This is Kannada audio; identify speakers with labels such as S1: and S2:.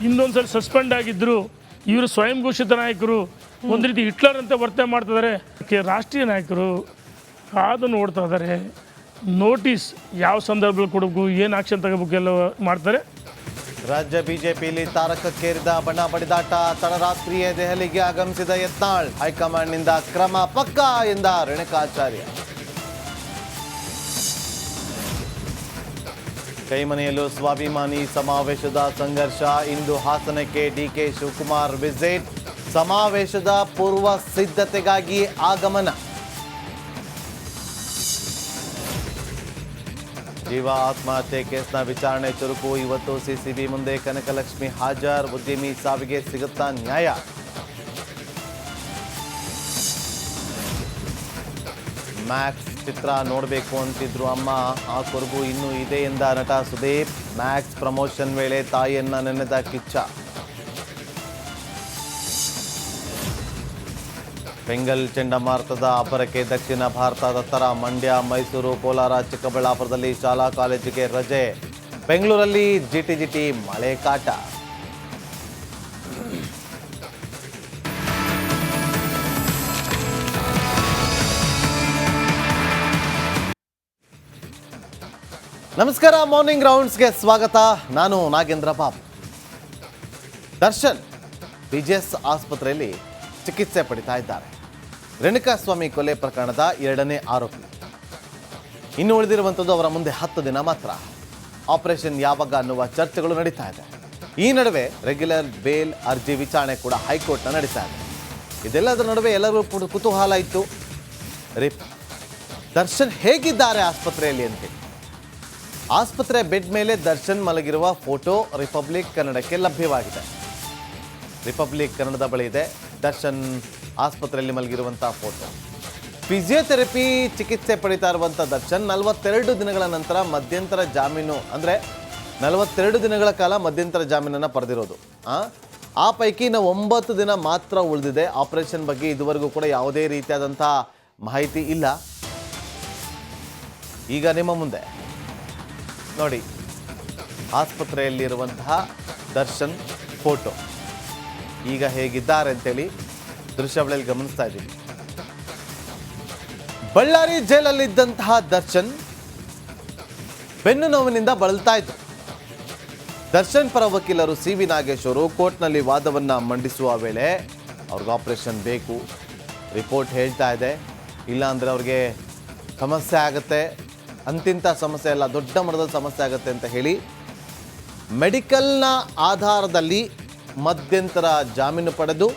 S1: ಇನ್ನೊಂದ್ಸಲ ಸಸ್ಪೆಂಡ್ ಆಗಿದ್ದರು. ಇವರು ಸ್ವಯಂ ಘೋಷಿತ ನಾಯಕರು, ಒಂದು ರೀತಿ ಹಿಟ್ಲರ್ ಅಂತ ವರ್ತನೆ ಮಾಡ್ತಿದ್ದಾರೆ. ರಾಷ್ಟ್ರೀಯ ನಾಯಕರು ಕಾದು ನೋಡ್ತಾ ಇದ್ದಾರೆ. ನೋಟಿಸ್ ಯಾವ ಸಂದರ್ಭದಲ್ಲಿ ಕೊಡಬೇಕು, ಏನು ಆಕ್ಷನ್ ತಗೋಬೇಕು ಎಲ್ಲ ಮಾಡ್ತಾರೆ.
S2: ರಾಜ್ಯ ಬಿಜೆಪಿಯಲ್ಲಿ ತಾರಕಕ್ಕೇರಿದ ಬಣ ಬಡಿದಾಟ. ತಡರಾತ್ರಿಯೇ ದೆಹಲಿಗೆ ಆಗಮಿಸಿದ ಯತ್ನಾಳ್. ಹೈಕಮಾಂಡ್ನಿಂದ ಕ್ರಮ ಪಕ್ಕಾ ಎಂದ ರೇಣುಕಾಚಾರ್ಯ. ಕೈಮನೆಯಲ್ಲೂ ಸ್ವಾಭಿಮಾನಿ ಸಮಾವೇಶದ ಸಂಘರ್ಷ. ಇಂದು ಹಾಸನಕ್ಕೆ ಡಿಕೆ ಶಿವಕುಮಾರ್ ವಿಸಿಟ್. ಸಮಾವೇಶದ ಪೂರ್ವ ಸಿದ್ಧತೆಗಾಗಿ ಆಗಮನ. ಜೀವ ಆತ್ಮಹತ್ಯೆ ಕೇಸ್ನ ವಿಚಾರಣೆ ಚುರುಕು. ಇವತ್ತು ಸಿಸಿಬಿ ಮುಂದೆ ಕನಕಲಕ್ಷ್ಮಿ ಹಾಜರ್. ಉದ್ಯಮಿ ಸಾವಿಗೆ ಸಿಗುತ್ತಾ ನ್ಯಾಯ? ಮ್ಯಾಕ್ಸ್ ಚಿತ್ರ ನೋಡಬೇಕು ಅಂತಿದ್ರು ಅಮ್ಮ, ಆ ಕೊರಗು ಇನ್ನೂ ಇದೆ ಎಂದ ನಟ ಸುದೀಪ್. ಮ್ಯಾಕ್ಸ್ ಪ್ರಮೋಷನ್ ವೇಳೆ ತಾಯಿಯನ್ನ ನೆನೆದ ಕಿಚ್ಚ. ಬೆಂಗಲ್ ಚಂಡಮಾರುತದ ಅಬ್ಬರಕ್ಕೆ ದಕ್ಷಿಣ ಭಾರತದ ತರ ಮಂಡ್ಯ, ಮೈಸೂರು, ಕೋಲಾರ, ಚಿಕ್ಕಬಳ್ಳಾಪುರದಲ್ಲಿ ಶಾಲಾ ಕಾಲೇಜಿಗೆ ರಜೆ. ಬೆಂಗಳೂರಲ್ಲಿ ಜಿಟಿ ಮಳೆ ಕಾಟ. ನಮಸ್ಕಾರ, ಮಾರ್ನಿಂಗ್ ರೌಂಡ್ಸ್ಗೆ ಸ್ವಾಗತ. ನಾನು ನಾಗೇಂದ್ರ ಬಾಬು. ದರ್ಶನ್ ಬಿಜೆಎಸ್ ಆಸ್ಪತ್ರೆಯಲ್ಲಿ ಚಿಕಿತ್ಸೆ ಪಡಿತಾ ಇದ್ದಾರೆ. ರೇಣುಕಾಸ್ವಾಮಿ ಕೊಲೆ ಪ್ರಕರಣದ 2ನೇ ಆರೋಪಿ. ಇನ್ನು ಉಳಿದಿರುವಂಥದ್ದು ಅವರ ಮುಂದೆ 10 ದಿನ ಮಾತ್ರ. ಆಪರೇಷನ್ ಯಾವಾಗ ಅನ್ನುವ ಚರ್ಚೆಗಳು ನಡೀತಾ ಇದೆ. ಈ ನಡುವೆ ರೆಗ್ಯುಲರ್ ಬೇಲ್ ಅರ್ಜಿ ವಿಚಾರಣೆ ಕೂಡ ಹೈಕೋರ್ಟ್ನ ನಡೀತಾ ಇದೆ. ಇದೆಲ್ಲದರ ನಡುವೆ ಎಲ್ಲರಿಗೂ ಕುತೂಹಲ ಇತ್ತು, ದರ್ಶನ್ ಹೇಗಿದ್ದಾರೆ ಆಸ್ಪತ್ರೆಯಲ್ಲಿ ಅಂತೇಳಿ. ಆಸ್ಪತ್ರೆ ಬೆಡ್ ಮೇಲೆ ದರ್ಶನ್ ಮಲಗಿರುವ ಫೋಟೋ ರಿಪಬ್ಲಿಕ್ ಕನ್ನಡಕ್ಕೆ ಲಭ್ಯವಾಗಿದೆ. ರಿಪಬ್ಲಿಕ್ ಕನ್ನಡದ ಬಳಿ ಇದೆ ದರ್ಶನ್ ಆಸ್ಪತ್ರೆಯಲ್ಲಿ ಮಲಗಿರುವಂಥ ಫೋಟೋ. ಫಿಸಿಯೋಥೆರಪಿ ಚಿಕಿತ್ಸೆ ಪಡಿತಾ ಇರುವಂಥ ದರ್ಶನ್ 42 ದಿನಗಳ ನಂತರ ಮಧ್ಯಂತರ ಜಾಮೀನು, ಅಂದರೆ 42 ದಿನಗಳ ಕಾಲ ಮಧ್ಯಂತರ ಜಾಮೀನನ್ನು ಪಡೆದಿರೋದು. ಆ ಪೈಕಿ 9 ದಿನ ಮಾತ್ರ ಉಳಿದಿದೆ. ಆಪರೇಷನ್ ಬಗ್ಗೆ ಇದುವರೆಗೂ ಕೂಡ ಯಾವುದೇ ರೀತಿಯಾದಂಥ ಮಾಹಿತಿ ಇಲ್ಲ. ಈಗ ನಿಮ್ಮ ಮುಂದೆ ನೋಡಿ ಆಸ್ಪತ್ರೆಯಲ್ಲಿರುವಂತಹ ದರ್ಶನ್ ಫೋಟೋ. ಈಗ ಹೇಗಿದ್ದಾರೆ ಅಂತೇಳಿ ದೃಶ್ಯಾವಳಿಯಲ್ಲಿ ಗಮನಿಸ್ತಾ ಇದ್ದೀವಿ. ಬಳ್ಳಾರಿ ಜೈಲಲ್ಲಿದ್ದಂತಹ ದರ್ಶನ್ ಬೆನ್ನು ನೋವಿನಿಂದ ಬಳಲ್ತಾ ಇದ್ರು. ದರ್ಶನ್ ಪರ ವಕೀಲರು ಸಿ.ವಿ. ನಾಗೇಶ್ ಅವರು ಕೋರ್ಟ್ನಲ್ಲಿ ವಾದವನ್ನು ಮಂಡಿಸುವ ವೇಳೆ ಅವ್ರಿಗೆ ಆಪರೇಷನ್ ಬೇಕು, ರಿಪೋರ್ಟ್ ಹೇಳ್ತಾ ಇದೆ, ಇಲ್ಲಾಂದರೆ ಅವ್ರಿಗೆ ಸಮಸ್ಯೆ ಆಗುತ್ತೆ, ಅಂತಿಂಥ ಸಮಸ್ಯೆ ಎಲ್ಲ ದೊಡ್ಡ ಮಟ್ಟದ ಸಮಸ್ಯೆ ಆಗುತ್ತೆ ಅಂತ ಹೇಳಿ ಮೆಡಿಕಲ್ನ ಆಧಾರದಲ್ಲಿ ಮಧ್ಯಂತರ ಜಾಮೀನು ಪಡೆದು